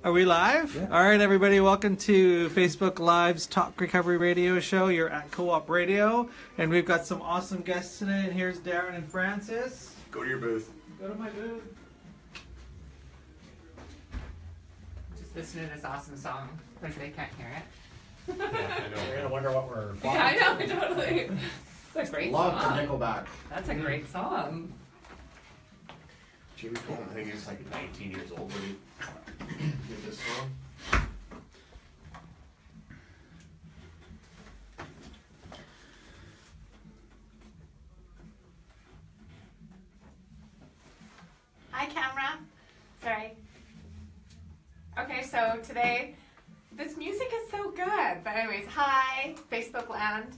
Are we live? Yeah. All right, everybody, welcome to Facebook Live's Talk Recovery Radio Show. You're at Co-op Radio, and we've got some awesome guests today. And here's Darren and Francis. Go to your booth. Go to my booth. Just listen to this awesome song, because they can't hear it. Yeah, I know. You're gonna wonder what we're. Yeah, I know, totally. It's a great Love song. the Nickelback. That's a great song. Jimmy Coleman, I think he was like 19 years old when he did this song. Hi, camera. Sorry. Okay, so today, this music is so good. But anyways, hi, Facebook land.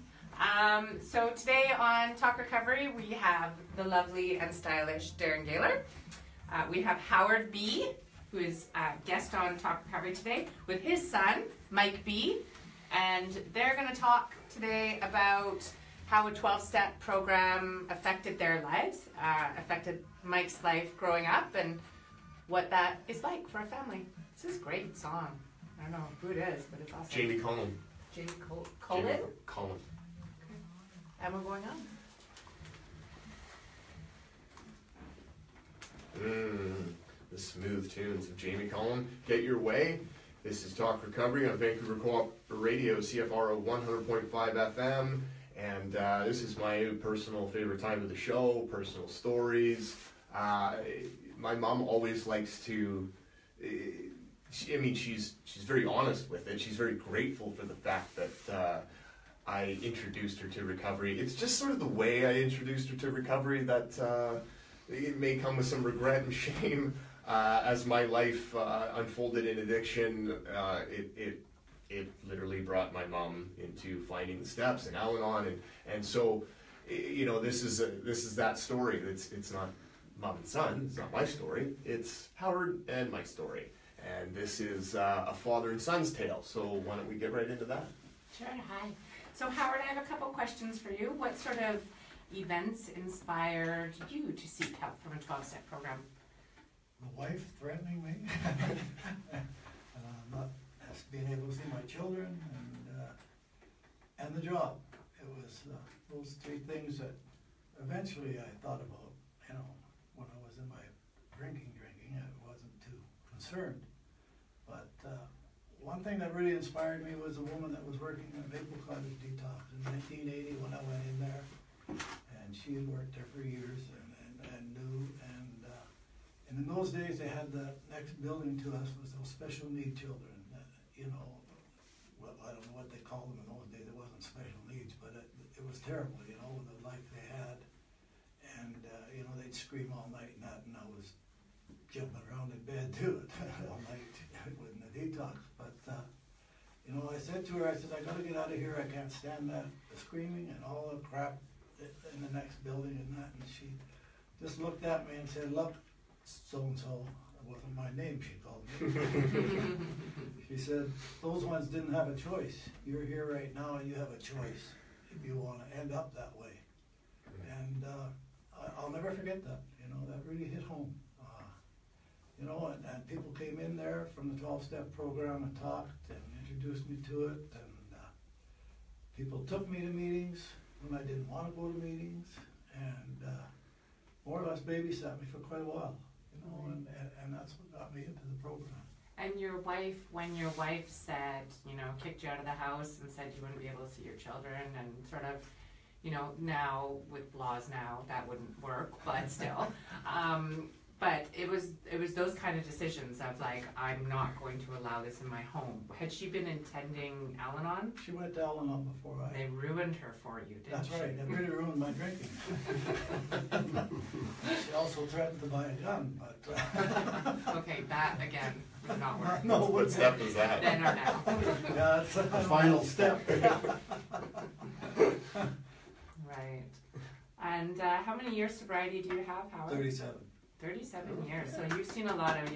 So today on Talk Recovery, we have the lovely and stylish Darren Gaylor. We have Howard B., who is a guest on Talk Recovery today, with his son, Mike B. And they're going to talk today about how a 12-step program affected their lives, affected Mike's life growing up, and what that is like for a family. This is a great song. I don't know who it is, but it's awesome. Jamie Coleman. Jamie Colin? Jamie Coleman. Okay. And we're going on. The smooth tunes of Jamie Coleman. Get your way. This is Talk Recovery on Vancouver Co-op Radio, CFRO 100.5 FM. And this is my personal favorite time of the show, personal stories. My mom always likes to, she's very honest with it. She's very grateful for the fact that I introduced her to recovery. It's just sort of the way I introduced her to recovery that it may come with some regret and shame. As my life unfolded in addiction, it literally brought my mom into finding the steps and Al-Anon, and so, you know, this is that story. It's not mom and son. It's not my story. It's Howard and my story, and this is a father and son's tale. So why don't we get right into that? Sure, hi. So Howard, I have a couple questions for you. What sort of events inspired you to seek help from a 12-step program? My wife threatening me, not being able to see my children, and the job. It was those three things that eventually I thought about. You know, when I was in my drinking, I wasn't too concerned. But one thing that really inspired me was a woman that was working at Maple Cottage Detox in 1980 when I went in there, and she had worked there for years and knew. And in those days, they had the next building to us was those special need children. You know, well, I don't know what they called them in those days. It wasn't special needs, but it was terrible. You know, the life they had, and you know, they'd scream all night and that, and I was jumping around in bed too all night with the detox. But you know, I said to her, I said, I got to get out of here. I can't stand that, the screaming and all the crap in the next building and that. And she just looked at me and said, look, so-and-so, it wasn't my name, she called me. She said, those ones didn't have a choice. You're here right now and you have a choice if you want to end up that way. And I'll never forget that. You know, that really hit home. You know, and people came in there from the 12-step program and talked and introduced me to it. And people took me to meetings when I didn't want to go to meetings. And more or less babysat me for quite a while. You know, and that's what got me into the program. And your wife, when your wife said, you know, kicked you out of the house and said you wouldn't be able to see your children, and sort of, you know, now with laws now that wouldn't work, but still, but it was those kind of decisions of like, I'm not going to allow this in my home. Had she been intending Al-Anon? She went to Al-Anon before I. They ruined her for you, didn't That's she? right. It really ruined my drinking. She also threatened to buy a gun, but. Okay, that again would not work. No, What step is that? Then or now. Yeah, it's the final step. Right. And how many years sobriety do you have, Howard? 37. 37 years. So you've seen a lot of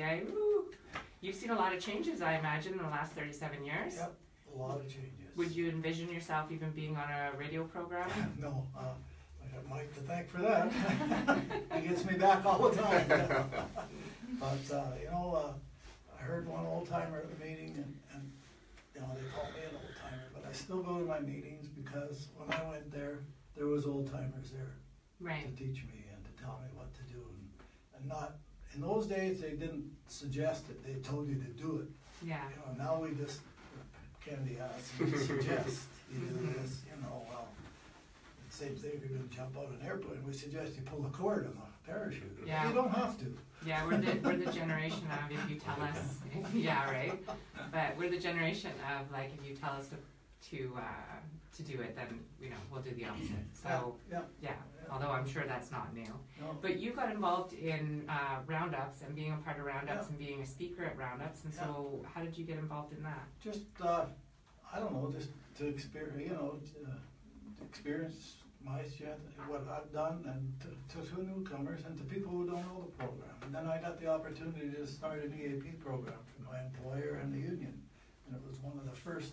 you've seen a lot of changes, I imagine, in the last 37 years. Yep, a lot of changes. Would you envision yourself even being on a radio program? No, I got Mike to thank for that. He gets me back all the time. But you know, I old timer at the meeting, and you know, they call me an old timer, but I still go to my meetings because when I went there was old timers there Right. to teach me and to tell me what to do, and not, in those days, they didn't suggest it, they told you to do it. Yeah. You know, now we just candy ass and suggest you do this, you know, well, the same thing if you're gonna jump out of an airplane, we suggest you pull the cord on the parachute. Yeah. You don't have to. Yeah, we're the generation of if you tell us, yeah, right. But we're the generation of like if you tell us to do it, then you know we'll do the opposite. So yeah. Although I'm sure that's not new. No. But you got involved in roundups and being a part of roundups and being a speaker at roundups. And so how did you get involved in that? Just I don't know, just to experience, you know, to experience what I've done, and to newcomers and to people who don't know the program. And then I got the opportunity to start an EAP program for my employer and the union, and it was one of the first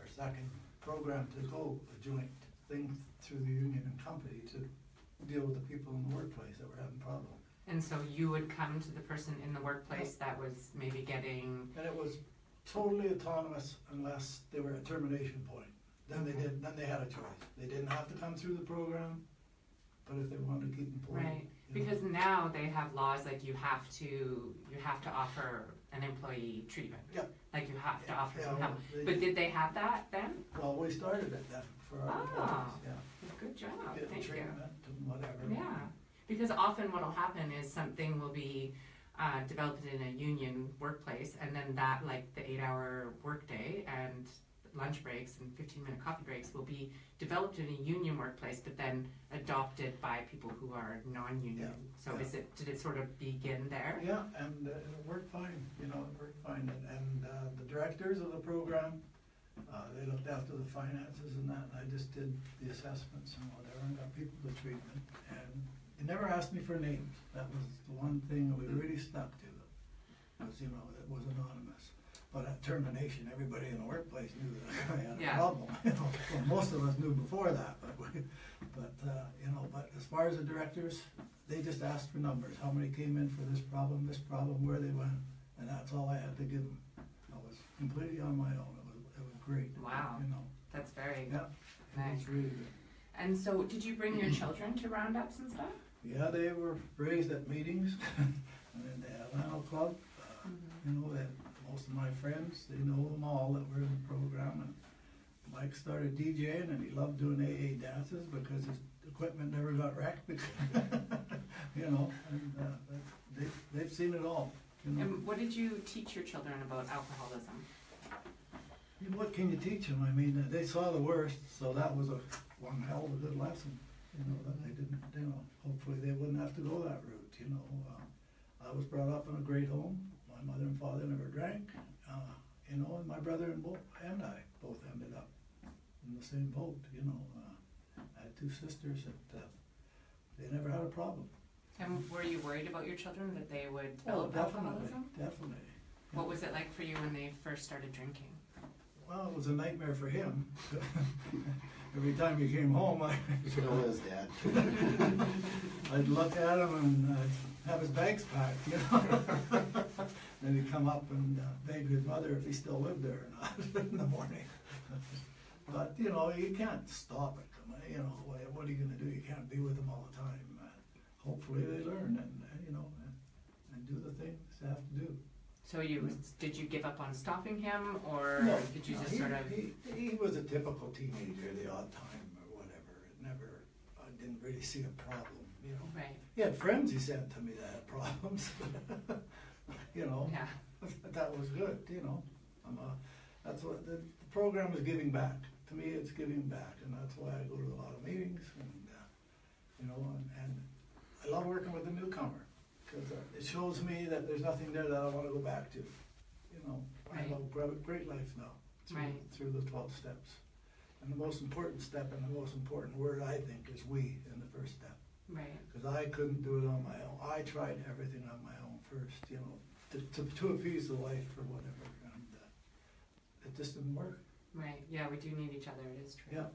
or second program to go, a joint thing through the union and company to deal with the people in the workplace that were having problems. And so you would come to the person in the workplace that was maybe getting. And it was totally autonomous unless they were at termination point. Then they had a choice. They didn't have to come through the program, but if they wanted to keep employed. Right. Because now they have laws like you have to offer an employee treatment. Yep. Like you have to offer some well, help. But did they have that then? Well, we started it then for our employees, Good job. Getting Thank you. treatment and whatever. Yeah. Because often what will happen is something will be developed in a union workplace, and then that, like the 8-hour workday and lunch breaks and 15-minute coffee breaks will be developed in a union workplace, but then adopted by people who are non-union. So did it sort of begin there? Yeah, and it worked fine, you know, it worked fine. And the directors of the program, they looked after the finances and that, and I just did the assessments and whatever, and got people to treatment. And they never asked me for names. That was the one thing that we really stuck to, was, you know, it was anonymous. But at termination, everybody in the workplace knew that I had a problem. You know, well, most of us knew before that, but you know, but as far as the directors, they just asked for numbers. How many came in for this problem, where they went, and that's all I had to give them. I was completely on my own. It was great. Wow. You know. That's very nice. It was really good. And so, did you bring your children to roundups and stuff? Yeah, they were raised at meetings, and then the Atlanta Club. You know, that most of my friends, they know them all that were in the program. And Mike started DJing, and he loved doing AA dances because his equipment never got wrecked. You know, and they've seen it all. You know. And what did you teach your children about alcoholism? What can you teach them? I mean, they saw the worst, so that was one hell of a good lesson. You know, that they didn't, you know, hopefully they wouldn't have to go that route, you know. I was brought up in a great home. My mother and father never drank, you know, and my brother and I both ended up in the same boat, you know. I had two sisters that they never had a problem. And were you worried about your children that they would develop alcoholism? Definitely. Yeah. What was it like for you when they first started drinking? Well, it was a nightmare for him. Every time he came home, Still is, Dad. I'd look at him and have his bags packed, you know. Then he'd come up and beg his mother if he still lived there or not in the morning. But, you know, you can't stop it. You know, what are you going to do? You can't be with them all the time. Hopefully they learn and you know, and do the things they have to do. So did you give up on stopping him, or No, did you just he, sort of? He was a typical teenager, the odd time or whatever. It never, I didn't really see a problem, you know. Right. He had friends he sent to me that had problems, you know. Yeah. That was good, you know. That's what the program is giving back. To me, it's giving back, and that's why I go to a lot of meetings, and you know, and I love working with a newcomer. Because it shows me that there's nothing there that I want to go back to. You know, I have a great life now through the 12 steps. And the most important step and the most important word, I think, is we in the first step. Right. Because I couldn't do it on my own. I tried everything on my own first, you know, to appease the wife or whatever. And it just didn't work. Right. Yeah, we do need each other. It is true. Yeah.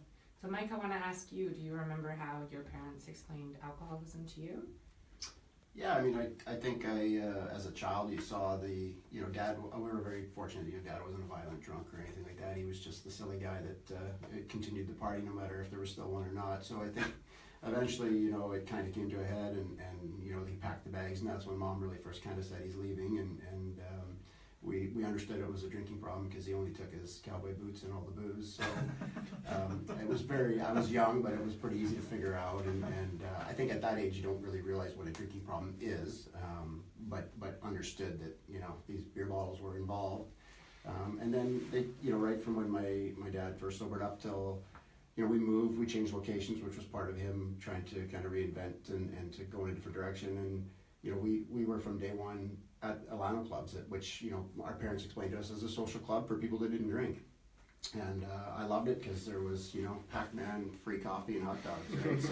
So, Mike, I want to ask you, do you remember how your parents explained alcoholism to you? Yeah, I mean, I think as a child, you saw Dad, we were very fortunate, Dad wasn't a violent drunk or anything like that. He was just the silly guy that continued the party no matter if there was still one or not. So I think eventually, it kind of came to a head and he packed the bags, and that's when Mom really first kind of said he's leaving, and we understood it was a drinking problem because he only took his cowboy boots and all the booze. So I was young, but it was pretty easy to figure out, and I think at that age you don't really realize what a drinking problem is, but understood that these beer bottles were involved, and then right from when my dad first sobered up till we moved, we changed locations, which was part of him trying to kind of reinvent and to go in a different direction, and we were from day one at Alano clubs, which our parents explained to us as a social club for people that didn't drink, and I loved it because there was Pac-Man, free coffee, and hot dogs. Right? So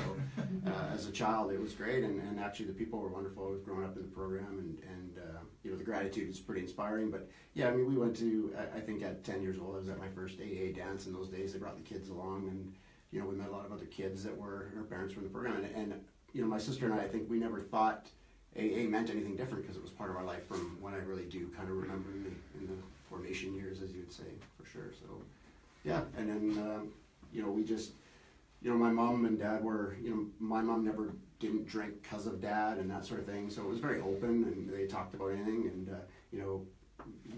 as a child, it was great, and actually the people were wonderful. We've grown up in the program, and the gratitude is pretty inspiring. But yeah, I mean, we went to I think at 10 years old, I was at my first AA dance. In those days, they brought the kids along, and we met a lot of other kids that were our parents were in the program, and my sister and I think we never thought AA meant anything different because it was part of our life from when I really do kind of remember in the formation years, as you would say, for sure. So, yeah, and then, we just, my mom and dad were, my mom never didn't drink because of dad and that sort of thing, so it was very open, and they talked about anything, and,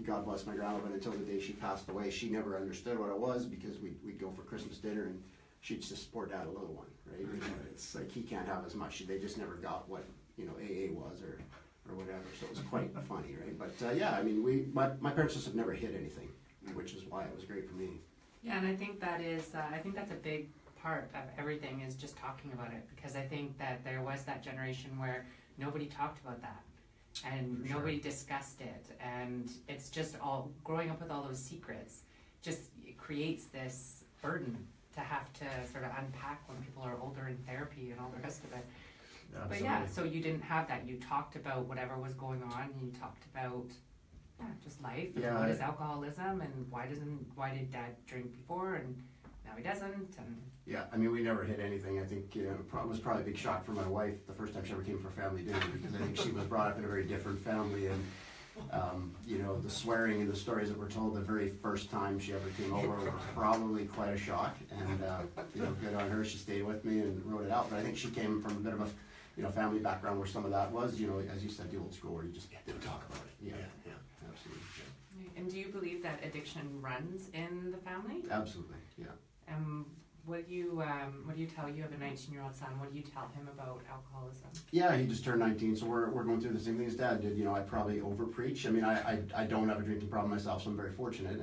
God bless my grandma, but until the day she passed away, she never understood what it was because we'd go for Christmas dinner and she'd just pour dad a little one, right? It's like he can't have as much. They just never got what AA was or whatever, so it was quite funny, right? But yeah, I mean, my parents just have never hid anything, which is why it was great for me. Yeah, and I think that's a big part of everything is just talking about it, because I think that there was that generation where nobody talked about that and nobody discussed it, and it's just all growing up with all those secrets it creates this burden to have to sort of unpack when people are older in therapy and all the rest of it. Absolutely. But yeah, so you didn't have that. You talked about whatever was going on, and you talked about just life and what is alcoholism, and why did dad drink before and now he doesn't, and yeah, I mean, we never hid anything. I think it was probably a big shock for my wife the first time she ever came for family dinner, because I think she was brought up in a very different family, and the swearing and the stories that were told the very first time she ever came over were probably quite a shock, and good on her, she stayed with me and wrote it out. But I think she came from a bit of a family background where some of that was, as you said, the old school where you just don't talk about it. Yeah, absolutely. Yeah. And do you believe that addiction runs in the family? Absolutely, yeah. What do you tell? You have a 19-year-old son. What do you tell him about alcoholism? Yeah, he just turned 19, so we're going through the same thing as Dad did. I probably over preach. I mean, I don't have a drinking problem myself, so I'm very fortunate.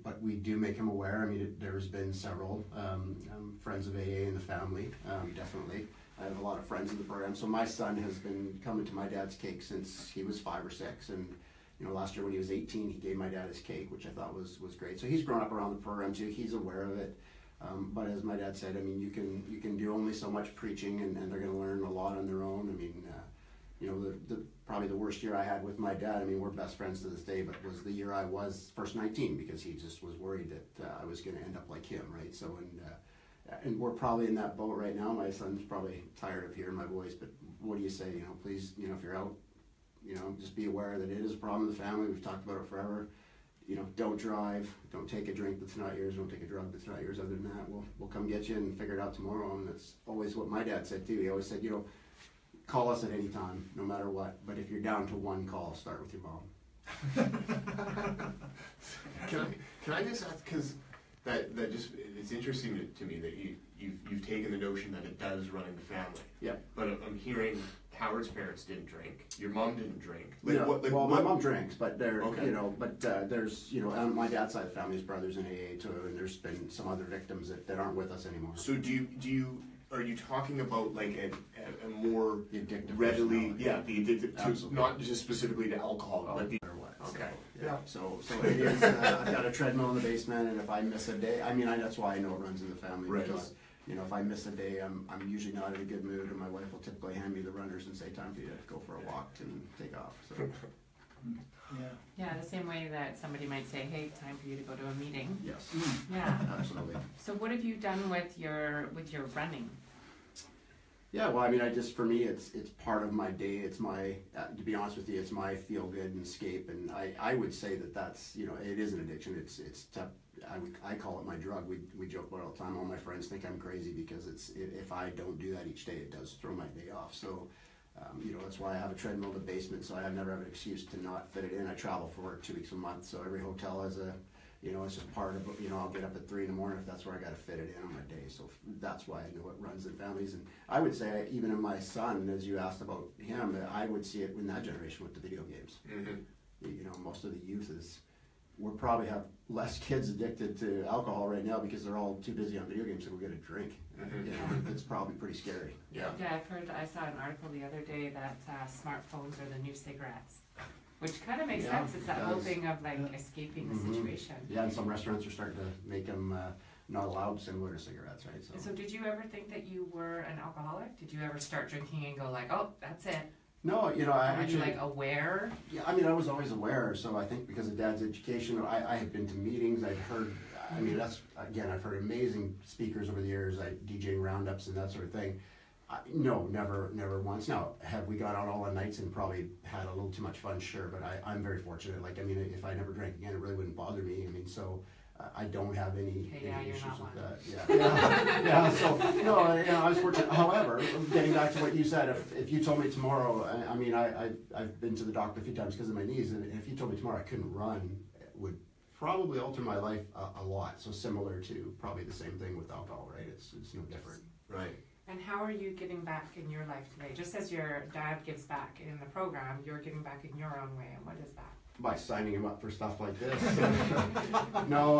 But we do make him aware. I mean, there's been several friends of AA in the family, definitely. I have a lot of friends in the program. So my son has been coming to my dad's cake since he was 5 or 6, and last year when he was 18, he gave my dad his cake, which I thought was great. So he's grown up around the program too. He's aware of it. But as my dad said, I mean, you can do only so much preaching, and they're going to learn a lot on their own. I mean, probably the worst year I had with my dad, I mean, we're best friends to this day, but was the year I was first 19, because he just was worried that I was going to end up like him, right? So, and we're probably in that boat right now. My son's probably tired of hearing my voice, but what do you say? Please, if you're out, just be aware that it is a problem in the family. We've talked about it forever. Don't drive, don't take a drink that's not yours, don't take a drug that's not yours. Other than that, we'll come get you and figure it out tomorrow. And that's always what my dad said too. He always said, call us at any time, no matter what. But if you're down to one call, start with your mom. Can I just ask, because that just, it's interesting to me that you've taken the notion that it does run in the family. Yeah. But I'm hearing Howard's parents didn't drink. Your mom didn't drink. My mom drinks, but okay. There's, on my dad's side of the family, his brother's in AA too, and there's been some other victims that aren't with us anymore. So are you talking about like a more the addictive readily, the addictive, Absolutely. Not just specifically to alcohol, but the, Okay. Yeah. So it is. I've got a treadmill in the basement, and if I miss a day, I mean, that's why I know it runs in the family. Right. Because if I miss a day, I'm usually not in a good mood, and my wife will typically hand me the runners and say, "Time for you to go for a walk and take off." So. Yeah, the same way that somebody might say, "Hey, time for you to go to a meeting." Yes. Yeah. Absolutely. So what have you done with your running? Yeah, well, I mean, for me, it's part of my day. It's my, to be honest with you, it's my feel good and escape. And I would say that's, it is an addiction. It's tough. I call it my drug. We joke about it all the time. All my friends think I'm crazy because if I don't do that each day, it does throw my day off. So, that's why I have a treadmill in the basement. So I never have an excuse to not fit it in. I travel for work 2 weeks a month. So every hotel has it's just part of, I'll get up at 3 in the morning if that's where I got to fit it in on my day. So that's why I know it runs in families. And I would say, even in my son, as you asked about him, I would see it in that generation with the video games. Mm-hmm. Most of the youth we'll probably have less kids addicted to alcohol right now because they're all too busy on video games to go get a drink. Mm-hmm. It's probably pretty scary. Yeah, I saw an article the other day that smartphones are the new cigarettes. Which kind of makes sense. It's that whole thing of escaping the situation. Yeah, and some restaurants are starting to make them not allowed, similar to cigarettes, right? So did you ever think that you were an alcoholic? Did you ever start drinking and go oh, that's it? No, Were you aware? Yeah, I mean, I was always aware. So I think because of Dad's education, I had been to meetings. I'd heard. I mean, I've heard amazing speakers over the years, DJing roundups and that sort of thing. No, never once. Now, have we gone out all the nights and probably had a little too much fun? Sure, but I'm very fortunate. If I never drank again, it really wouldn't bother me. I mean, so I don't have any issues with that. Yeah. So no, I was fortunate. However, getting back to what you said, if you told me tomorrow, I've been to the doctor a few times because of my knees, and if you told me tomorrow I couldn't run, it would probably alter my life a lot. So similar to probably the same thing with alcohol, right? It's no different. Right. And how are you giving back in your life today? Just as your dad gives back in the program, you're giving back in your own way, and what is that? By signing him up for stuff like this. No,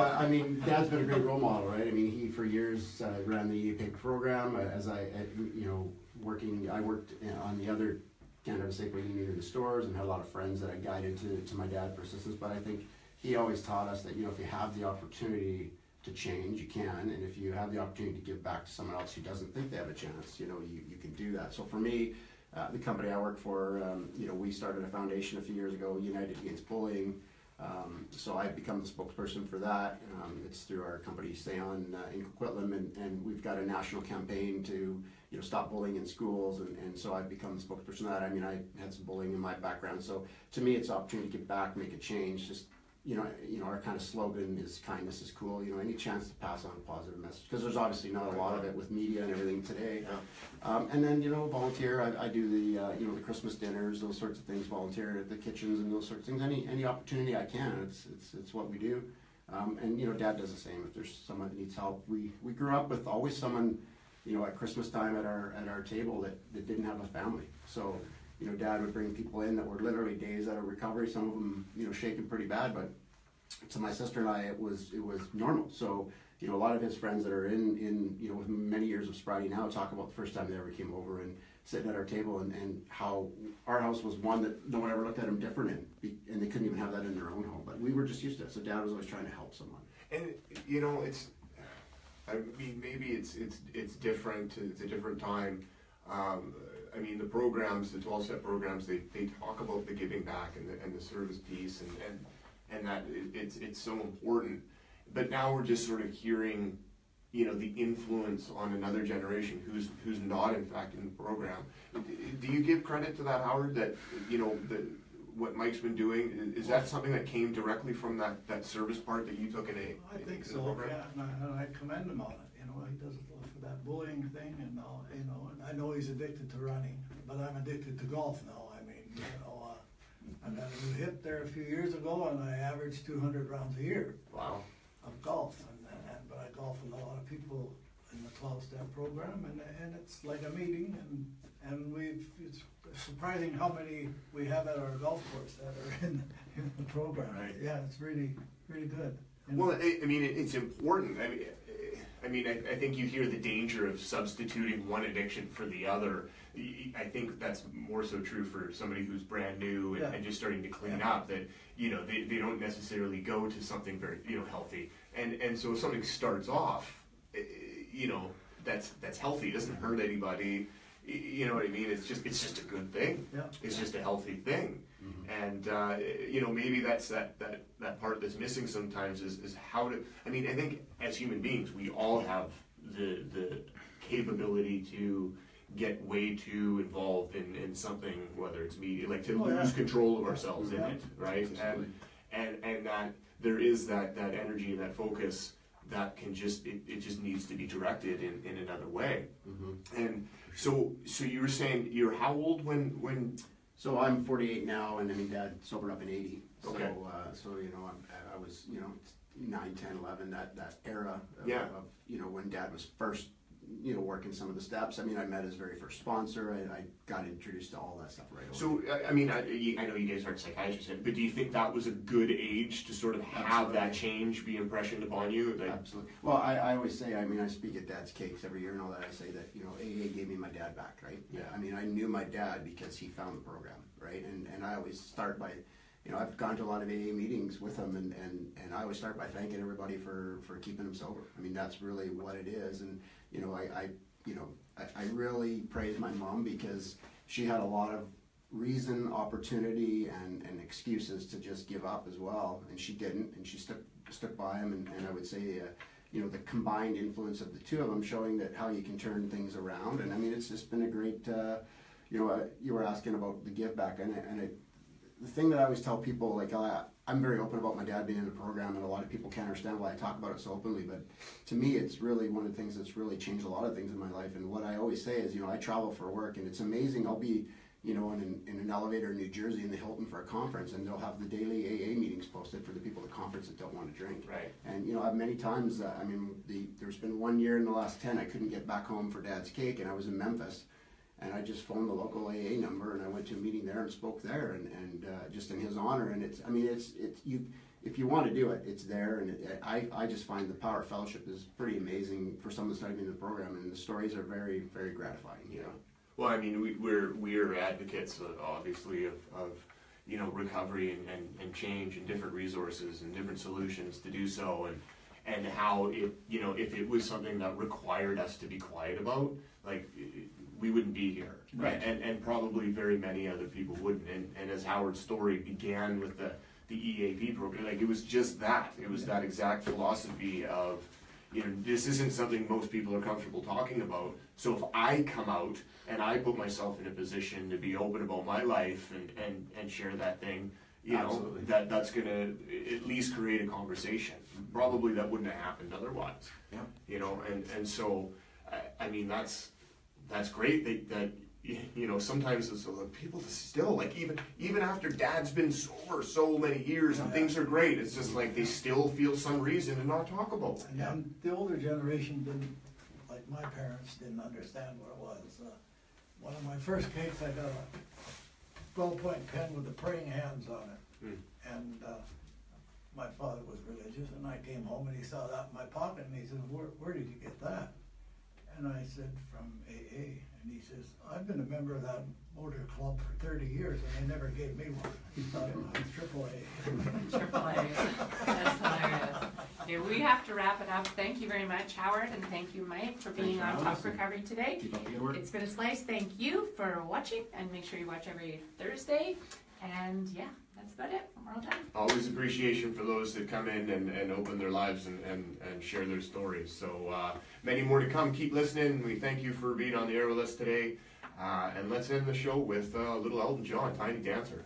Dad's been a great role model, right? He for years ran the paper program. I worked on the other Canada Safeway Union in the stores and had a lot of friends that I guided to my dad for assistance. But I think he always taught us that, if you have the opportunity to change, you can, and if you have the opportunity to give back to someone else who doesn't think they have a chance, you can do that. So for me, the company I work for, we started a foundation a few years ago, United Against Bullying. So I've become the spokesperson for that. It's through our company, Stay On in Coquitlam, and we've got a national campaign to stop bullying in schools, and so I've become the spokesperson for that. I had some bullying in my background, so to me, it's an opportunity to give back, make a change. Just our kind of slogan is kindness is cool. Any chance to pass on a positive message, because there's obviously not a lot of it with media and everything today. And then volunteer. I do the Christmas dinners, those sorts of things. Volunteer at the kitchens and those sorts of things. Any opportunity I can. It's what we do. And Dad does the same. If there's someone that needs help, we grew up with always someone at Christmas time at our table that didn't have a family. So. Dad would bring people in that were literally days out of recovery. Some of them, shaking pretty bad, but to my sister and I, it was normal. So, a lot of his friends that are in with many years of sobriety now talk about the first time they ever came over and sitting at our table and how our house was one that no one ever looked at them different in, and they couldn't even have that in their own home. But we were just used to it. So Dad was always trying to help someone. And maybe it's different. It's a different time. The programs, the 12-step programs, they talk about the giving back and the service piece and that it's so important. But now we're just sort of hearing, the influence on another generation who's not in fact in the program. Do you give credit to that, Howard? That what Mike's been doing, is that something that came directly from that service part that you took in I think so. Yeah, and I commend him on it. He does it for that bullying thing, and and I know he's addicted to running, but I'm addicted to golf now. I got a new hip there a few years ago, and I averaged 200 rounds a year. Wow. Of golf, but I golf with a lot of people in the 12-step program, and it's like a meeting, and it's surprising how many we have at our golf course that are in the program. Right. Yeah, it's really good. Well, it's important. I think you hear the danger of substituting one addiction for the other. I think that's more so true for somebody who's brand new and just starting to clean up, that they don't necessarily go to something very healthy. And so if something starts off, that's healthy, it doesn't hurt anybody. You know what I mean? It's just a good thing. Yeah. It's just a healthy thing. Mm-hmm. And maybe that's that part that's missing sometimes is how to. I think as human beings, we all have the capability to get way too involved in something, whether it's media, like to Oh, yeah. lose control of ourselves in Yeah. it, right? Absolutely. And that there is that energy and that focus that can just it just needs to be directed in another way. Mm-hmm. And so you were saying you're how old when So I'm 48 now, and I mean, Dad sobered up in 80. Okay. So you know, I was 9, 10, 11, that era of, Yeah. of when Dad was first working some of the steps. I mean, I met his very first sponsor. I got introduced to all that stuff right away. So, I mean, I know you guys aren't psychiatrists, but do you think that was a good age to sort of have that change be impressioned upon you? Like, Absolutely. Well, I always say, I mean, I speak at Dad's Cakes every year and all that. I say that, AA gave me my dad back, right? Yeah. I mean, I knew my dad because he found the program, right? And I always start by, I've gone to a lot of AA meetings with him, and I always start by thanking everybody for keeping him sober. I mean, that's really what it is. And, I really praise my mom because she had a lot of reason, opportunity, and excuses to just give up as well, and she didn't, and she stuck by him, and I would say, the combined influence of the two of them showing that how you can turn things around, and I mean, it's just been a great, you were asking about the give back, and the thing that I always tell people, like, I'm very open about my dad being in the program, and a lot of people can't understand why I talk about it so openly, but to me, it's really one of the things that's really changed a lot of things in my life, and what I always say is, I travel for work, and it's amazing. I'll be, in an elevator in New Jersey in the Hilton for a conference, and they'll have the daily AA meetings posted for the people at the conference that don't want to drink. right. And, I've many times, there's been 1 year in the last 10, I couldn't get back home for Dad's Cake, and I was in Memphis. And I just phoned the local AA number, and I went to a meeting there and spoke there, and just in his honor. And if you want to do it, it's there. And I just find the power of fellowship is pretty amazing for someone starting in the program, and the stories are very, very gratifying. Yeah. Well, I mean, we're advocates, obviously, of recovery and change and different resources and different solutions to do so, and how if it was something that required us to be quiet about, like, we wouldn't be here, Right. And probably very many other people wouldn't. And as Howard's story began with the EAP program, like, it was just that. It was that exact philosophy of, this isn't something most people are comfortable talking about. So if I come out and I put myself in a position to be open about my life and share that thing, Absolutely. that's going to at least create a conversation. Probably that wouldn't have happened otherwise. Yeah. And so, I mean, that's great that sometimes it's people still, like, even after Dad's been sober so many years and things are great, it's just like they still feel some reason to not talk about it. And then the older generation didn't, like my parents, didn't understand what it was. One of my first cakes, I got a ballpoint pen with the praying hands on it. And my father was religious, and I came home and he saw that in my pocket, and he said, where did you get that? And I said, from AA. And he says, I've been a member of that motor club for 30 years, and they never gave me one. He thought it was AAA. AAA. That's hilarious. Okay, we have to wrap it up. Thank you very much, Howard, and thank you, Mike, for being on Talk Recovery today. Keep up the good work. It's been a slice. Thank you for watching, and make sure you watch every Thursday. And yeah, that's about it. We're all done. Always appreciation for those that come in and open their lives and share their stories. So many more to come. Keep listening. We thank you for being on the air with us today. And let's end the show with little Elton John, Tiny Dancer.